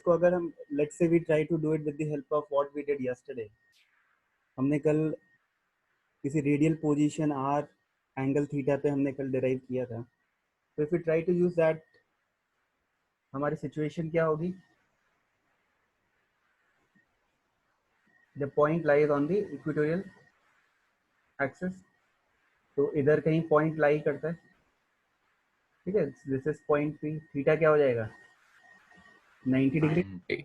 इसको अगर हम let's say we try to do it with the help of what we did yesterday, हमने कल किसी radial position or angle theta पे हमने कल डिराइव किया था, तो if we try to use that, हमारी सिचुएशन क्या होगी? The point lies on the equatorial axis, तो इधर कहीं पॉइंट लाई करता है, ठीक है, this is point P, theta क्या हो जाएगा? 90 डिग्री। 90.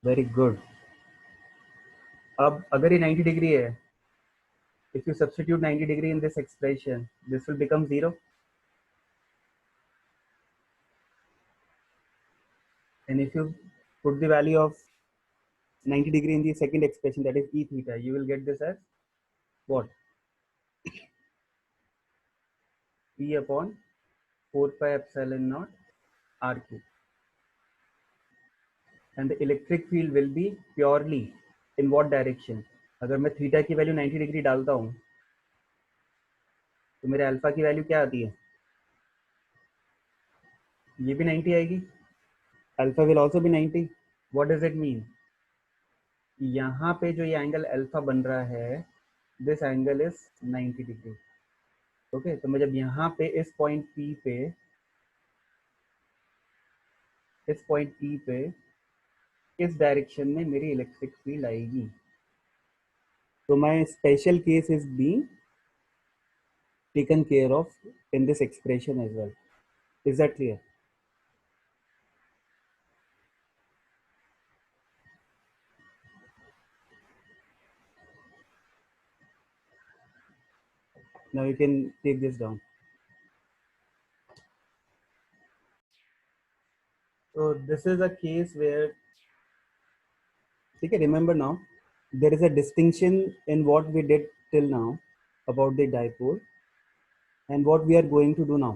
Very good. अब अगर ये 90 डिग्री है, if you substitute 90 degree in this expression, this will become 0. And if you put the value of 90 degree in the second expression, that is e theta, you will get this as what? P upon 4 pi epsilon naught r cube. And the electric field will be purely in what direction? अगर मैं theta की value 90 degree डालता हूँ तो मेरे alpha की value क्या आती है? ये भी 90 आएगी, alpha will also be 90. What does it mean? यहाँ पे जो ये एंगल अल्फा बन रहा है, this angle is 90 degree. Okay, तो मैं जब यहाँ पे इस पॉइंट P पे इस डायरेक्शन में मेरी इलेक्ट्रिक फील्ड आएगी. तो my special case is being taken care of in this expression as well. Is that clear? Now you can take this down. So this is a case where, ठीक है, remember now there is a distinction in what we did till now about the dipole and what we are going to do now.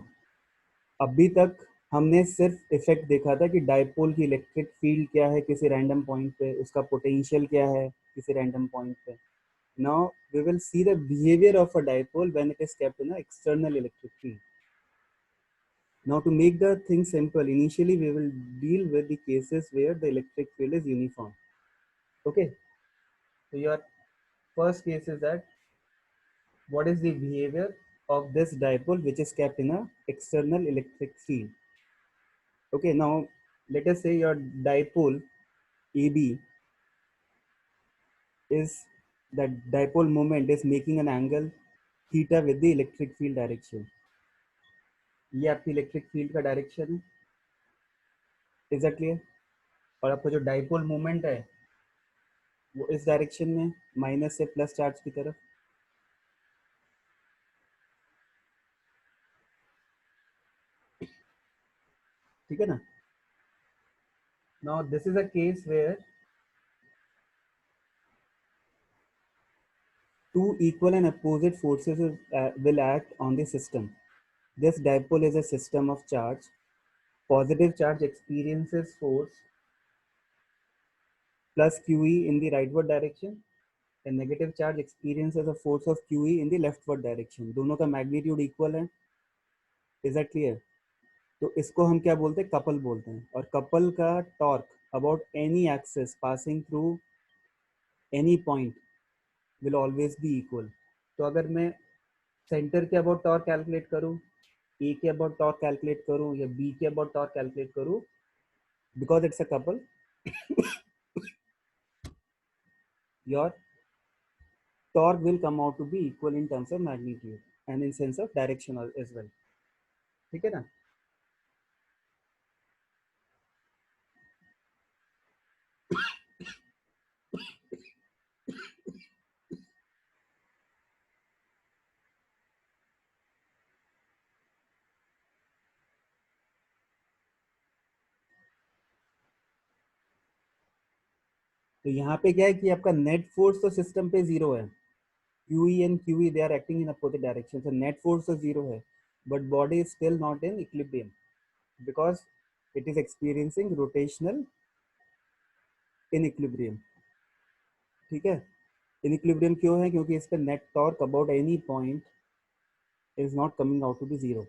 अभी तक हमने सिर्फ effect देखा था कि dipole की इलेक्ट्रिक फील्ड क्या है किसी रैंडम पॉइंट पे, उसका पोटेंशियल क्या है किसी रैंडम पॉइंट पे. Now we will see the behavior of a dipole when it is kept in an external electric field. Now to make the thing simple, initially we will deal with the cases where the electric field is uniform. Okay, so your first case is that what is the behavior of this dipole which is kept in an external electric field. Okay, now let us say your dipole AB is that dipole moment is making an angle theta with the electric field direction. ये आपकी electric field का direction है. Is that clear? और आपका जो dipole moment है वो इस डायरेक्शन में माइनस से प्लस चार्ज की तरफ. ठीक है ना? Now this is a case where two equal and opposite forces will act on the system. This dipole is a system of charge. Positive charge experiences force plus QE in the rightward direction and negative charge experiences a force of QE in the leftward direction. दोनों का magnitude equal है. Is that clear? तो इसको हम क्या बोलते हैं? Couple बोलते हैं. और कपल का torque about any axis passing through any point will always be equal. तो अगर मैं सेंटर के अबाउट टॉर्क कैलकुलेट करूं, ए के अबाउट टॉर्क कैलकुलेट करूं या बी के अबाउट टॉर्क कैलकुलेट करूं, because it's a couple, your torque will come out to be equal in terms of magnitude and in sense of direction as well. ठीक है ना? तो यहाँ पे क्या है कि आपका नेट फोर्स तो सिस्टम पे जीरो है. QE and QE they are acting in opposite direction, so net force तो जीरो है, but body is still not in equilibrium because it is experiencing rotational inequilibrium. ठीक है? इनइक्विलिब्रियम क्यों है? क्योंकि इस पे net torque about any point is not coming out to be zero.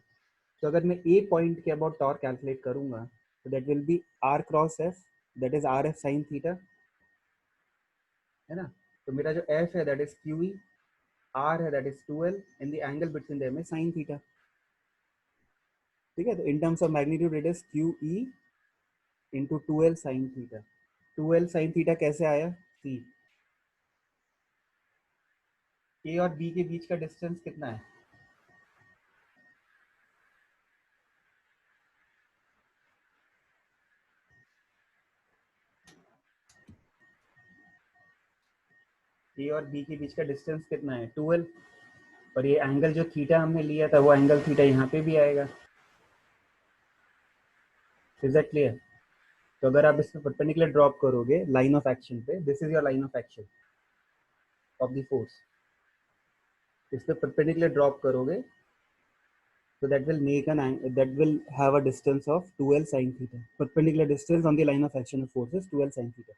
तो अगर मैं ए पॉइंट के अबाउट टॉर्क कैलकुलेट करूंगा तो that will be R cross F that is R F sine theta, है ना। तो मेरा जो एफ है that is Q E, R है that is 2l, and the angle between them is sine theta. ठीक है, तो in terms of magnitude it is Q E into 2l sine theta. 2l sine theta कैसे आया? सी, ए और B के बीच का distance कितना है? ए और बी के बीच का डिस्टेंस कितना है? 2l। और ये एंगल जो थीटा हमने लिया था वो एंगल थीटा यहाँ पे भी आएगा। Is that clear? तो अगर आप इसमें परपेंडिकुलर ड्रॉप करोगे लाइन ऑफ एक्शन पे, this is your line of action of the force, इस पे परपेंडिकुलर ड्रॉप करोगे so that will make that will have a distance of 2l sin theta. Perpendicular distance on the line of action of force is 2l sin theta.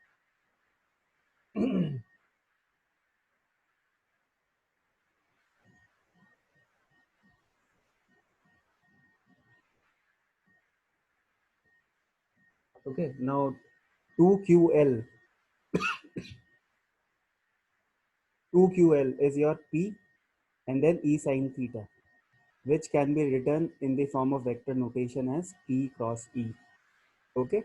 Okay, now 2ql 2ql is your p and then e sin theta, which can be written in the form of vector notation as p cross e. Okay.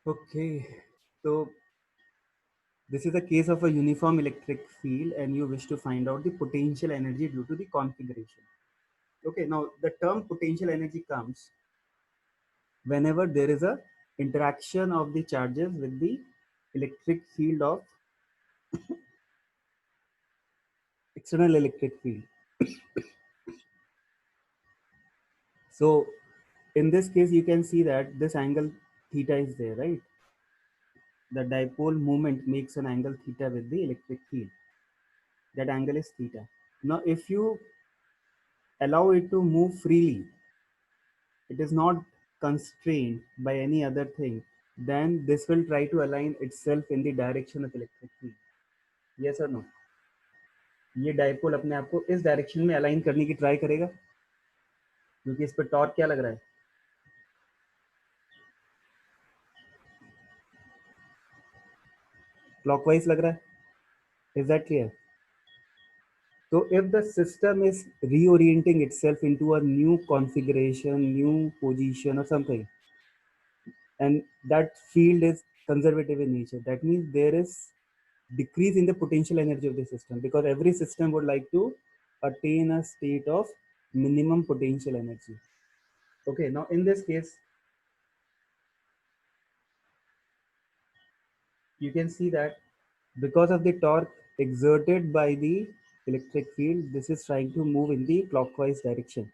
Okay. So this is a case of a uniform electric field and you wish to find out the potential energy due to the configuration. Okay, now the term potential energy comes whenever there is a interaction of the charges with the electric field of external electric field. So in this case you can see that this angle theta is there, right? The dipole moment makes an angle theta with the electric field. That angle is theta. Now if you allow it to move freely, it is not constrained by any other thing, then this will try to align itself in the direction of electric field. Yes or no? ये dipole अपने आप को इस direction में align करने की try करेगा, क्योंकि इस पर टॉर्क क्या लग रहा है? क्लॉकवाइज लग रहा है. Is that clear? So if the system is reorienting itself into a new configuration, new position or something, and that field is conservative in nature, that means there is decrease in the potential energy of the system, because every system would like to attain a state of minimum potential energy. Okay, now in this case you can see that because of the torque exerted by the electric field, this is trying to move in the clockwise direction.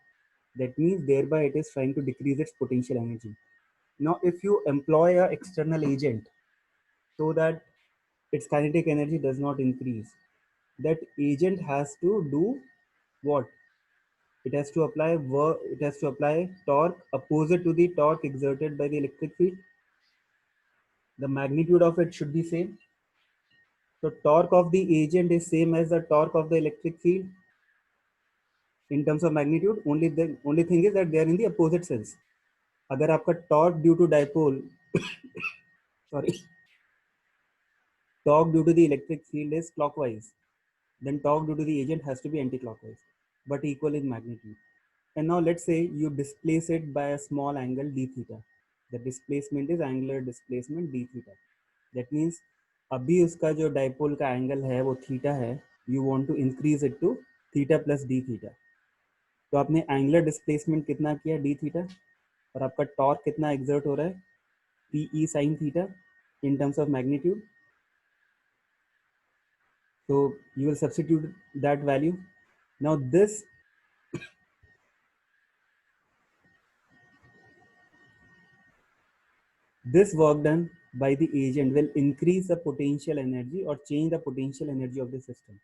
That means thereby it is trying to decrease its potential energy. Now if you employ an external agent so that its kinetic energy does not increase, that agent has to do what? It has to apply work, it has to apply torque opposite to the torque exerted by the electric field. The magnitude of it should be same. So torque of the agent is same as the torque of the electric field in terms of magnitude. Only thing is that they are in the opposite sense. अगर आपका torque due to dipole sorry torque due to the electric field is clockwise, then torque due to the agent has to be anti-clockwise, but equal in magnitude. And now let's say you displace it by a small angle d theta. The displacement is angular displacement d theta. That means अभी उसका जो dipole का angle है वो theta है, you want to increase it to theta plus d theta. तो आपने angular displacement कितना किया डी थीटा, और आपका टॉर्क कितना एक्सर्ट हो रहा है P E sine theta in terms of magnitude. So you will substitute that value. Now this work done by the agent will increase the potential energy or change the potential energy of the system.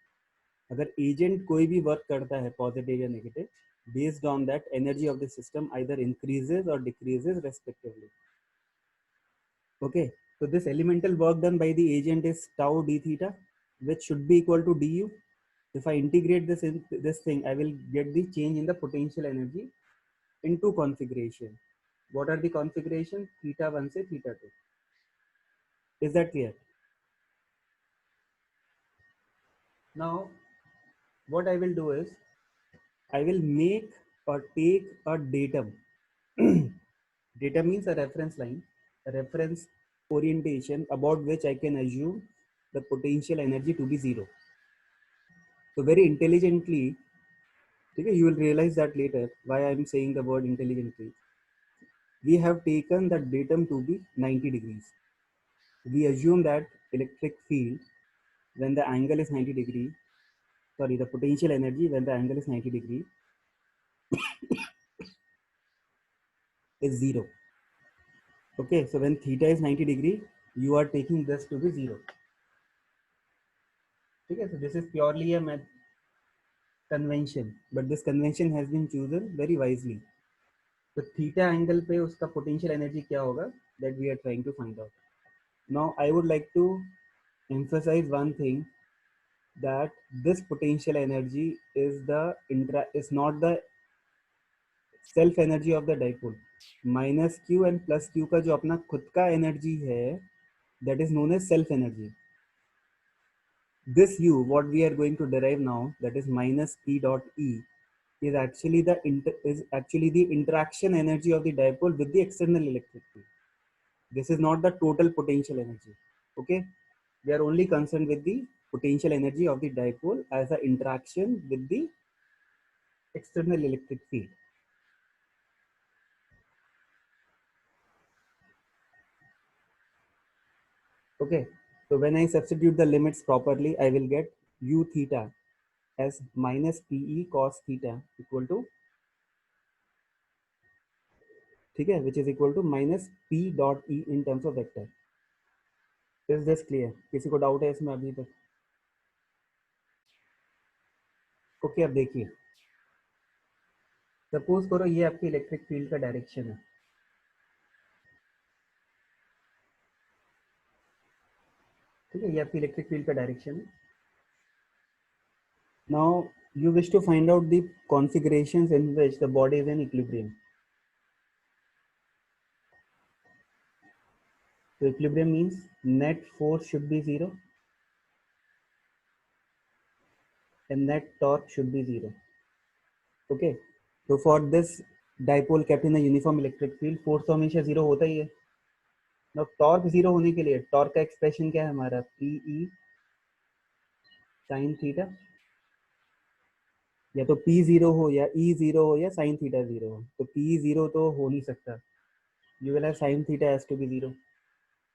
अगर agent कोई भी work करता है positive या negative, based on that energy of the system either increases or decreases respectively. Okay, so this elemental work done by the agent is tau d theta, which should be equal to du. If I integrate this thing, I will get the change in the potential energy into configuration. What are the configurations? Theta 1 से theta 2. Is that clear? Now, what I will do is, I will make or take a datum. Datum means a reference line, a reference orientation about which I can assume the potential energy to be 0. So very intelligently, okay, you will realize that later why I am saying the word intelligently. We have taken the datum to be 90 degrees. We assume that electric field when the angle is 90 degree, sorry, the potential energy when the angle is 90 degree is 0. Okay, so when theta is 90 degree, you are taking this to be 0. Okay, so this is purely a convention, but this convention has been chosen very wisely. So theta angle पे उसका potential energy क्या होगा, that we are trying to find out. Now I would like to emphasize one thing, that this potential energy is not the self energy of the dipole. Minus q and plus q का जो अपना खुद का energy है, that is known as self energy. This u, what we are going to derive now, that is minus p dot e, is actually the interaction energy of the dipole with the external electric field. This is not the total potential energy. Okay, we are only concerned with the potential energy of the dipole as an interaction with the external electric field. Okay, so when I substitute the limits properly, I will get u theta as minus pe cos theta equal to, ठीक है, which is equal to minus p dot e in terms of vector. Is this clear? किसी को doubt है इसमें अभी तक? Okay, अब देखिए, सपोज करो ये आपकी इलेक्ट्रिक फील्ड का डायरेक्शन है. ठीक है, ये आपकी इलेक्ट्रिक फील्ड का डायरेक्शन है. Now you wish to find out the configurations in which the body is in equilibrium. So equilibrium means net force should be 0 and net torque should be 0. Okay, so for this dipole kept in a uniform electric field, force तो हमेशा 0 होता ही है. Now torque 0 होने के लिए torque का expression क्या है हमारा, Pe sin theta, या तो P 0 हो या E 0 हो या sin theta 0 हो. तो P 0 तो हो नहीं सकता. You will have sin theta has to be 0.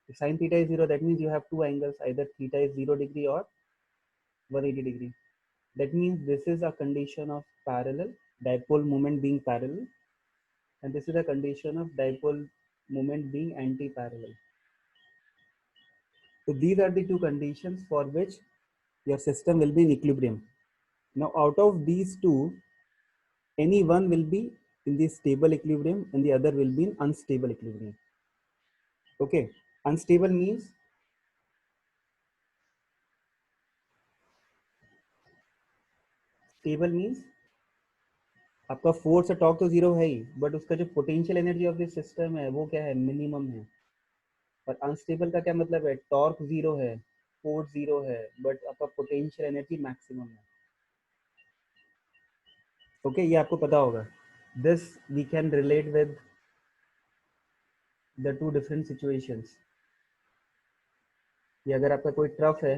If sin theta is 0, that means you have two angles, either theta is 0 degree or 180 degree. That means this is a condition of parallel, dipole moment being parallel, and this is a condition of dipole moment being anti-parallel. So these are the two conditions for which your system will be in equilibrium. Now out of these two, any one will be in the stable equilibrium and the other will be in unstable equilibrium. Okay, unstable means आपका force और torque तो 0 है ही, but उसका जो potential energy of the system है वो क्या है, मिनिमम है. और अनस्टेबल का क्या मतलब है, टॉर्क 0 है पोर्ट जीरो है बट आपका पोटेंशियल एनर्जी मैक्सिमम है. ओके ये आपको पता होगा. This we can relate with the two different situations. ये अगर आपका कोई ट्रफ है,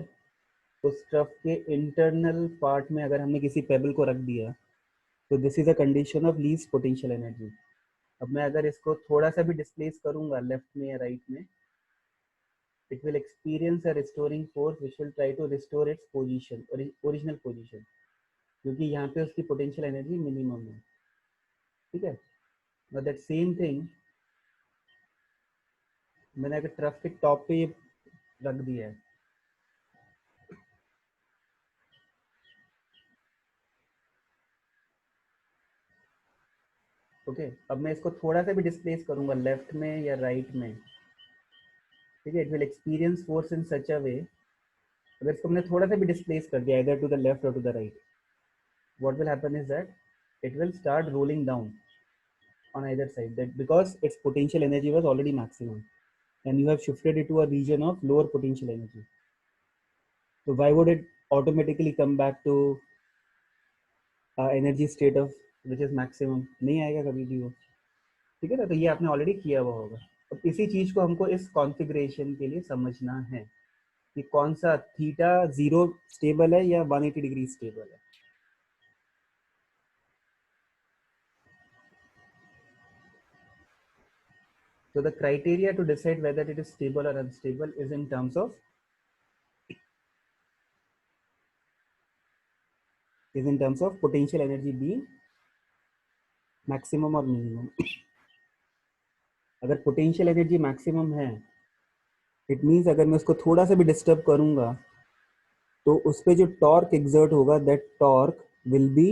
उस ट्रफ के इंटरनल पार्ट में अगर हमने किसी पेबल को रख दिया तो this is a condition of least potential energy. अब मैं अगर इसको थोड़ा सा भी डिस्प्लेस करूंगा लेफ्ट में या राइट में, it will experience a restoring force which will try to restore its position or original position, क्योंकि यहाँ पे उसकी पोटेंशियल एनर्जी मिनिमम है. ठीक है. now that same thing मैंने अगर ट्रफ के टॉप पे ये रख दिया है, ओके अब मैं इसको थोड़ा सा भी डिस्प्लेस करूंगा लेफ्ट में या राइट में, ठीक है, it will experience force in such a way. अगर इसको हमने थोड़ा सा भी डिस्प्लेस कर दिया इधर टू द लेफ्ट और to the right, what will happen is that it will start rolling down on either side, that because its potential energy was already maximum and you have shifted it to a region of lower potential energy. So why would it automatically come back to energy state of which is maximum? नहीं आएगा कभी भी वो. ठीक है ना. तो ये आपने ऑलरेडी किया हुआ होगा. अब इसी चीज को हमको इस कॉन्फ़िगरेशन के लिए समझना है कि कौन सा थीटा जीरो स्टेबल है या 180 डिग्री स्टेबल है. So the criteria to decide whether it is stable or unstable is in terms of potential energy being maximum or minimum. अगर पोटेंशियल एनर्जी मैक्सिमम है, इट मीन्स अगर मैं उसको थोड़ा सा भी डिस्टर्ब करूंगा तो उस पर जो टॉर्क एग्जर्ट होगा, that torque will be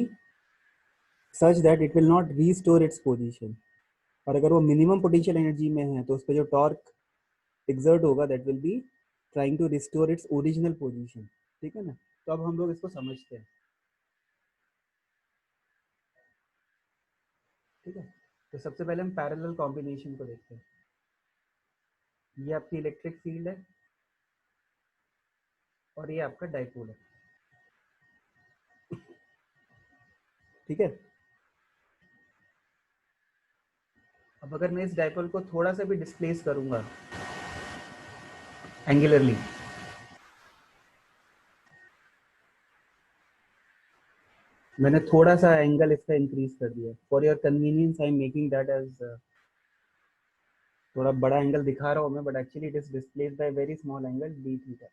such that it will not restore its position. और अगर वो मिनिमम पोटेंशियल एनर्जी में है तो उस पर जो टॉर्क एग्जर्ट होगा that will be trying to restore its original position. ठीक है ना. तो अब हम लोग इसको समझते हैं. ठीक है. तो सबसे पहले हम पैरेलल कॉम्बिनेशन को देखते हैं. ये आपकी इलेक्ट्रिक फील्ड है और ये आपका डाइपोल है. ठीक है. अब अगर मैं इस डाइपोल को थोड़ा सा भी डिस्प्लेस करूंगा एंगुलरली, मैंने थोड़ा सा एंगल इसका इंक्रीज कर दिया for your convenience. I am making that as थोड़ा बड़ा एंगल दिखा रहा हूँ मैं, but actually it is displaced by very small angle d theta.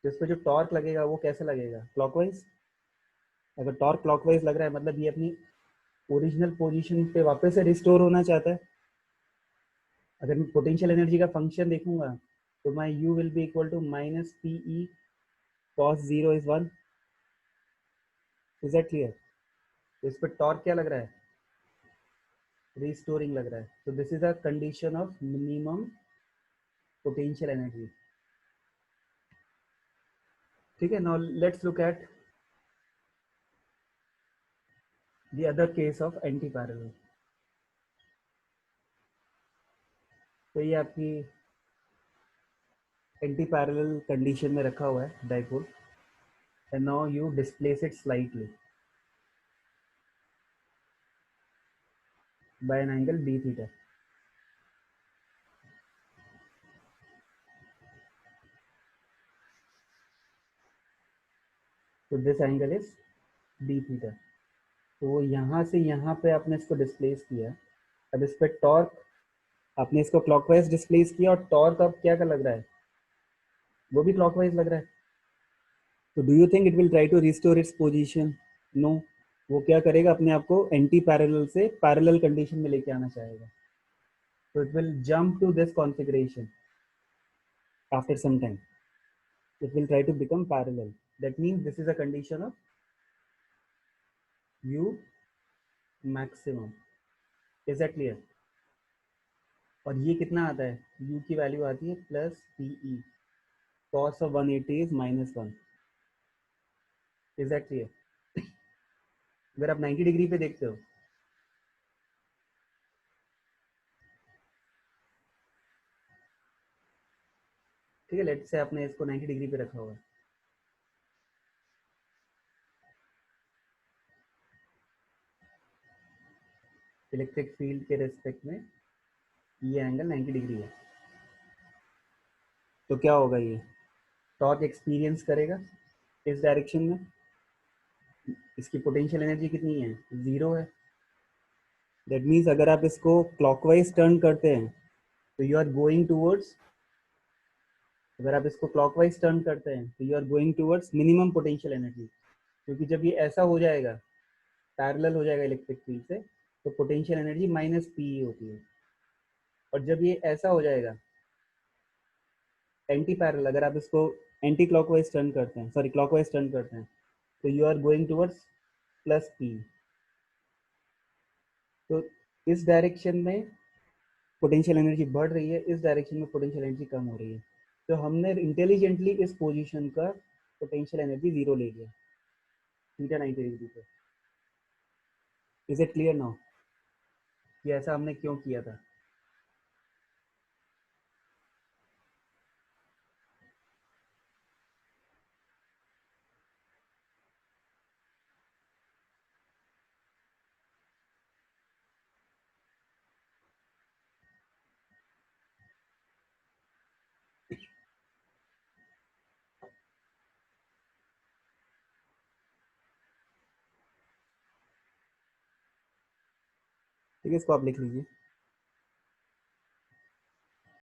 तो इस पर जो टॉर्क लगेगा वो कैसे लगेगा? क्लॉकवाइज. अगर टॉर्क क्लॉकवाइज लग रहा है मतलब ये अपनी ओरिजिनल पोजीशन पे वापस से रिस्टोर होना चाहता है. अगर मैं पोटेंशियल एनर्जी का फंक्शन देखूंगा तो my U will be equal to minus P E cos zero is 1. Is that clear? तो इस पर टॉर्क क्या लग रहा है? रिस्टोरिंग लग रहा है. तो this is a condition of minimum potential energy. ठीक है. Now let's look at the other case of anti parallel. तो ये आपकी एंटी पैरेलल कंडीशन में रखा हुआ है dipole, and now you displace it slightly by an angle d theta. So this angle is d theta. तो यहाँ से यहाँ पे आपने इसको डिस्प्लेस किया. अब इस पे टॉर्क आपने इसको क्लॉकवाइज डिस्प्लेस किया और टॉर्क अब क्या का लग रहा है? वो भी क्लॉकवाइज लग रहा है. तो do you think it will try to restore its position? No. वो क्या करेगा? अपने आप को एंटी पैरेलल से पैरेलल कंडीशन में लेके आना चाहेगा. So it will jump to this configuration after some time. It will try to become parallel. That means this is a condition of U maximum. Is that clear? और ये कितना आता है? U की वैल्यू आती है plus P E cos of 180 is -1. Is that clear? अगर आप 90 डिग्री पे देखते हो ठीक है, लेट्स से आपने इसको 90 डिग्री पे रखा हुआ है, इलेक्ट्रिक फील्ड के रेस्पेक्ट में ये एंगल 90 डिग्री है, तो क्या होगा, ये टॉर्क एक्सपीरियंस करेगा इस डायरेक्शन में, इसकी पोटेंशियल एनर्जी कितनी है, जीरो है। दैट मीन्स अगर आप इसको क्लॉकवाइज टर्न करते हैं तो यू आर गोइंग टूवर्ड्स, अगर आप इसको क्लॉकवाइज टर्न करते हैं तो you are going towards minimum potential energy, क्योंकि जब ये ऐसा हो जाएगा, पैरेलल हो जाएगा इलेक्ट्रिक फील्ड से, तो पोटेंशियल एनर्जी माइनस पी होती है। और जब ये ऐसा हो जाएगा एंटी पैरेलल, अगर आप इसको एंटी क्लॉकवाइज टर्न करते हैं, सॉरी क्लॉकवाइज टर्न करते हैं, तो you are going towards plus P. तो इस डायरेक्शन में पोटेंशियल एनर्जी बढ़ रही है, इस डायरेक्शन में पोटेंशियल एनर्जी कम हो रही है। तो हमने इंटेलिजेंटली इस पोजीशन का पोटेंशियल एनर्जी जीरो ले लिया, थीटा 90 डिग्री पे। इज इट क्लियर नाउ कि ऐसा हमने क्यों किया था? ठीक है, इसको आप लिख लीजिए।